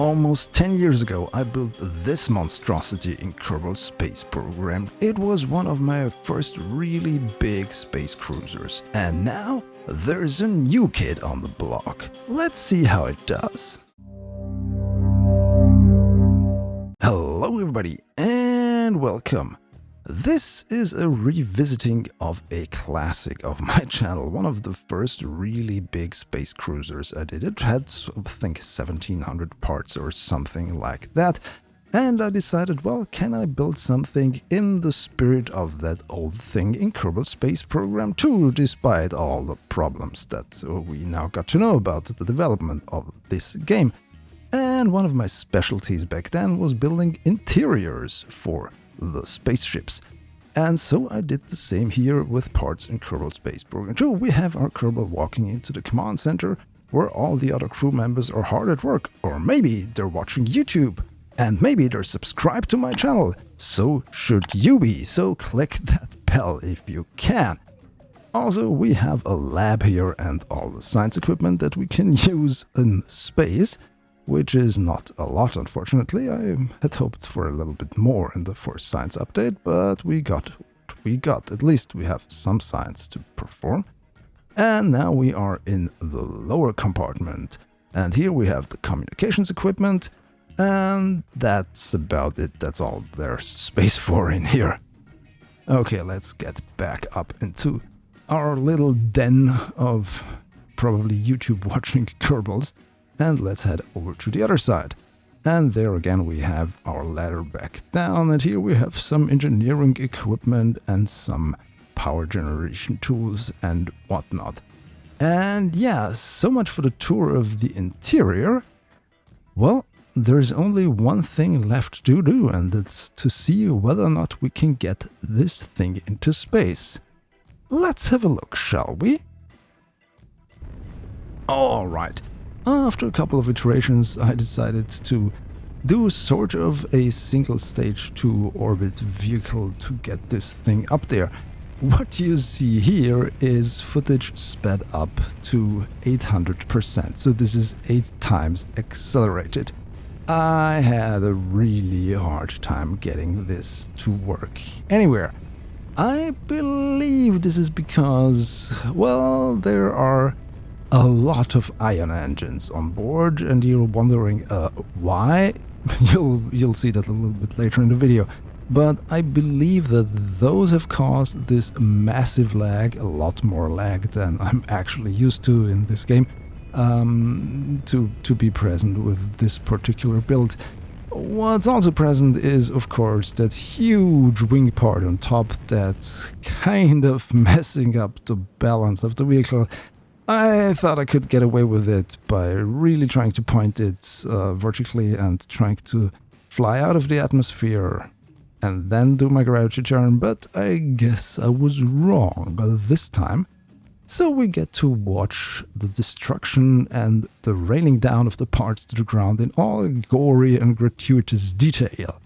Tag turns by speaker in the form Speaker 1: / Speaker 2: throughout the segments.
Speaker 1: Almost 10 years ago, I built this monstrosity in Kerbal Space Program. It was one of my first really big space cruisers. And now, there's a new kid on the block. Let's see how it does. Hello everybody, and welcome. This is a revisiting of a classic of my channel, one of the first really big space cruisers I did. It had, I think, 1700 parts or something like that, and I decided, well, can I build something in the spirit of that old thing in Kerbal Space Program 2, despite all the problems that we now got to know about the development of this game. And one of my specialties back then was building interiors for the spaceships. And so I did the same here with parts in Kerbal Space Program 2. We have our Kerbal walking into the command center where all the other crew members are hard at work, or maybe they're watching YouTube, and maybe they're subscribed to my channel. So should you be, so click that bell if you can. Also, we have a lab here and all the science equipment that we can use in space, which is not a lot, unfortunately. I had hoped for a little bit more in the first science update, but we got what we got. At least we have some science to perform. And now we are in the lower compartment. And here we have the communications equipment, and that's about it. That's all there's space for in here. Okay, let's get back up into our little den of probably YouTube watching Kerbals. And let's head over to the other side. And there again we have our ladder back down, and here we have some engineering equipment and some power generation tools and whatnot. And yeah, so much for the tour of the interior. Well, there's only one thing left to do, and it's to see whether or not we can get this thing into space. Let's have a look, shall we? Alright. After a couple of iterations, I decided to do sort of a single stage 2 orbit vehicle to get this thing up there. What you see here is footage sped up to 800%, so this is 8 times accelerated. I had a really hard time getting this to work anywhere. I believe this is because, well, there are a lot of ion engines on board, and you're wondering why. You'll see that a little bit later in the video. But I believe that those have caused this massive lag, a lot more lag than I'm actually used to in this game, to be present with this particular build. What's also present is, of course, that huge wing part on top that's kind of messing up the balance of the vehicle. I thought I could get away with it by really trying to point it vertically and trying to fly out of the atmosphere and then do my gravity turn, but I guess I was wrong this time. So we get to watch the destruction and the raining down of the parts to the ground in all gory and gratuitous detail.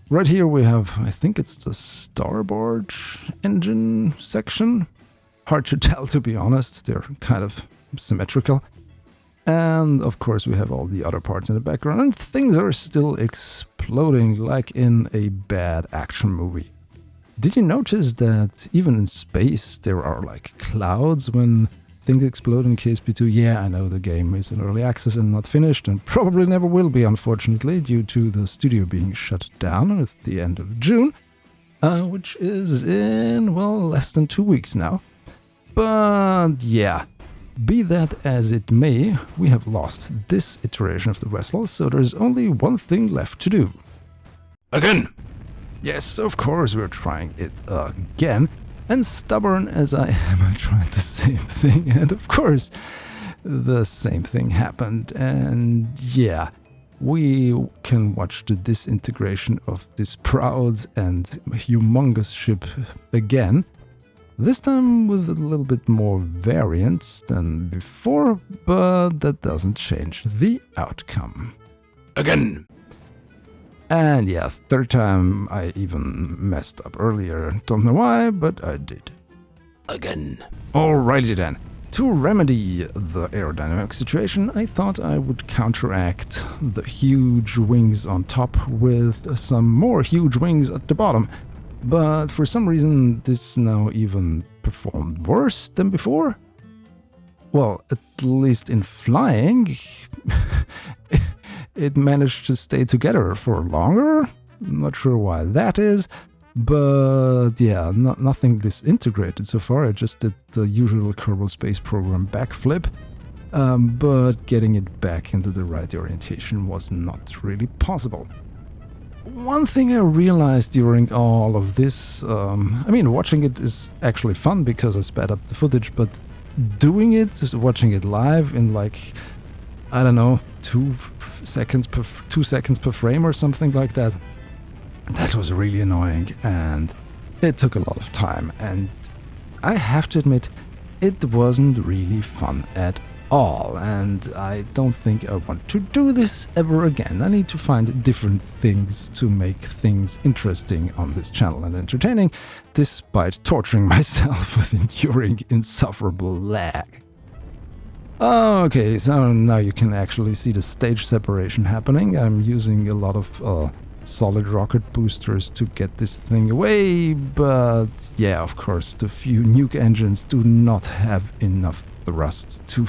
Speaker 1: Right here we have, I think it's the starboard engine section. Hard to tell, to be honest, they're kind of symmetrical. And of course we have all the other parts in the background, and things are still exploding like in a bad action movie. Did you notice that even in space there are like clouds when things explode in KSP2? Yeah, I know the game is in early access and not finished, and probably never will be, unfortunately, due to the studio being shut down at the end of June, which is in, well, less than 2 weeks now. But yeah, be that as it may, we have lost this iteration of the vessel, so there's only one thing left to do. Again! Yes, of course we're trying it again, and stubborn as I am, I tried the same thing, and of course the same thing happened, and yeah, we can watch the disintegration of this proud and humongous ship again. This time with a little bit more variance than before, but that doesn't change the outcome. Again! And yeah, third time I even messed up earlier. Don't know why, but I did. Again. Alrighty then. To remedy the aerodynamic situation, I thought I would counteract the huge wings on top with some more huge wings at the bottom. But for some reason, this now even performed worse than before. Well, at least in flying, it managed to stay together for longer. I'm not sure why that is. But yeah, nothing disintegrated so far. I just did the usual Kerbal Space Program backflip, but getting it back into the right orientation was not really possible. One thing I realized during all of this, watching it is actually fun because I sped up the footage, but doing it, watching it live in like, I don't know, 2 seconds per frame or something like that, that was really annoying, and it took a lot of time, and I have to admit, it wasn't really fun at all, and I don't think I want to do this ever again. I need to find different things to make things interesting on this channel and entertaining, despite torturing myself with enduring insufferable lag. Okay, so now you can actually see the stage separation happening. I'm using a lot of solid rocket boosters to get this thing away, but yeah, of course, the few nuke engines do not have enough thrust to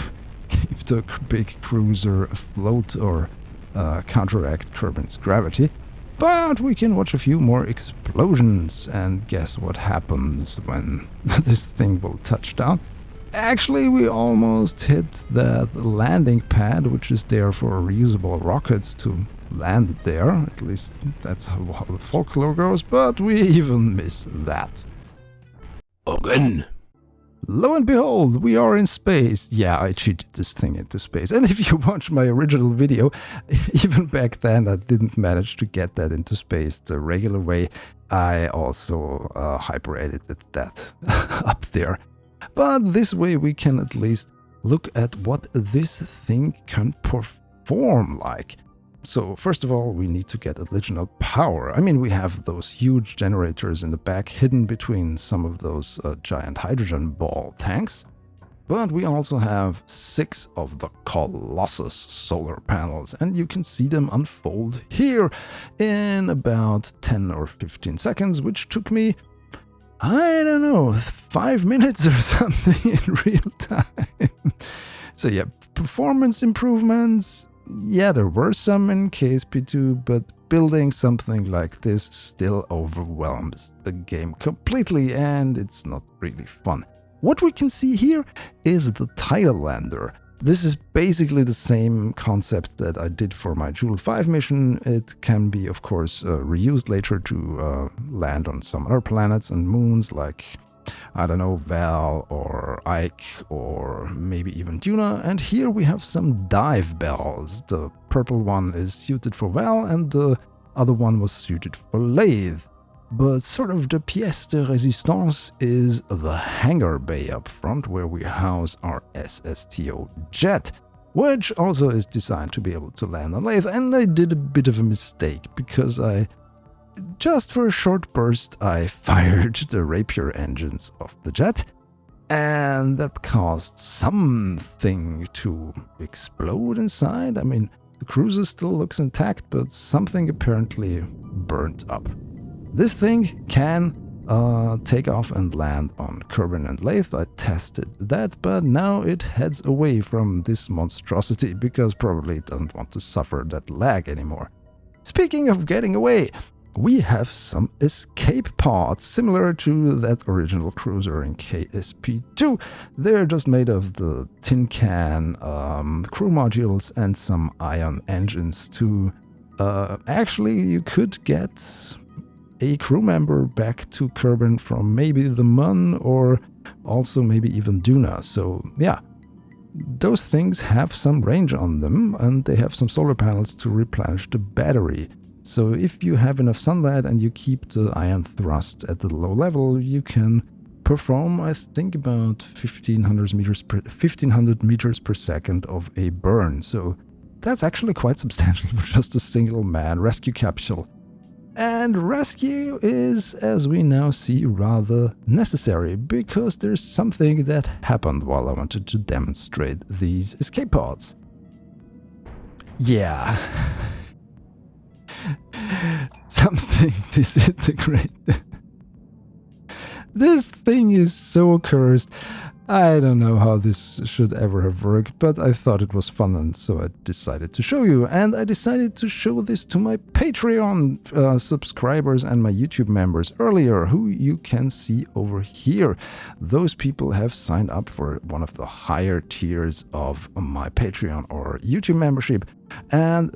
Speaker 1: keep the big cruiser afloat or counteract Kerbin's gravity. But we can watch a few more explosions and guess what happens when this thing will touch down. Actually, we almost hit that landing pad, which is there for reusable rockets to land there. At least that's how the folklore goes, but we even miss that. Again. Lo and behold, we are in space. Yeah, I cheated this thing into space. And if you watch my original video, even back then I didn't manage to get that into space the regular way. I also hyper-edited that up there. But this way we can at least look at what this thing can perform like. So first of all, we need to get additional power. I mean, we have those huge generators in the back hidden between some of those giant hydrogen ball tanks. But we also have 6 of the Colossus solar panels, and you can see them unfold here in about 10 or 15 seconds, which took me, I don't know, 5 minutes or something in real time. So yeah, performance improvements. Yeah, there were some in KSP2, but building something like this still overwhelms the game completely, and it's not really fun. What we can see here is the Tidal lander. This is basically the same concept that I did for my Joule 5 mission. It can be, of course, reused later to land on some other planets and moons like, I don't know, Val or Ike or maybe even Duna. And here we have some dive bells. The purple one is suited for Val and the other one was suited for Lathe. But sort of the pièce de résistance is the hangar bay up front where we house our SSTO jet, which also is designed to be able to land on Lathe. And I did a bit of a mistake because just for a short burst, I fired the Rapier engines of the jet, and that caused something to explode inside. I mean, the cruiser still looks intact, but something apparently burnt up. This thing can take off and land on Kerbin and Lathe. I tested that, but now it heads away from this monstrosity because probably it doesn't want to suffer that lag anymore. Speaking of getting away, we have some escape pods, similar to that original cruiser in KSP2. They're just made of the tin can crew modules and some ion engines to... actually, you could get a crew member back to Kerbin from maybe the Mun or also maybe even Duna. So yeah, those things have some range on them and they have some solar panels to replenish the battery. So if you have enough sunlight and you keep the ion thrust at the low level, you can perform, I think, about 1500 meters per second of a burn. So that's actually quite substantial for just a single man rescue capsule. And rescue is, as we now see, rather necessary, because there's something that happened while I wanted to demonstrate these escape pods. Yeah. Something disintegrated. This thing is so cursed. I don't know how this should ever have worked, but I thought it was fun, and so I decided to show you. And I decided to show this to my Patreon subscribers and my YouTube members earlier, who you can see over here. Those people have signed up for one of the higher tiers of my Patreon or YouTube membership, and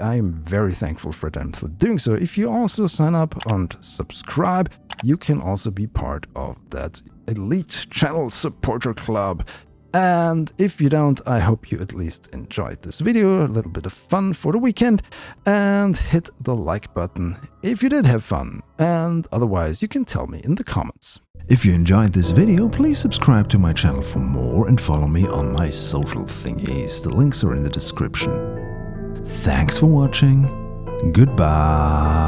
Speaker 1: I'm very thankful for them for doing so. If you also sign up and subscribe, you can also be part of that elite channel supporter club. And if you don't, I hope you at least enjoyed this video, a little bit of fun for the weekend, and hit the like button if you did have fun, and otherwise you can tell me in the comments. If you enjoyed this video, please subscribe to my channel for more and follow me on my social thingies. The links are in the description. Thanks for watching. Goodbye.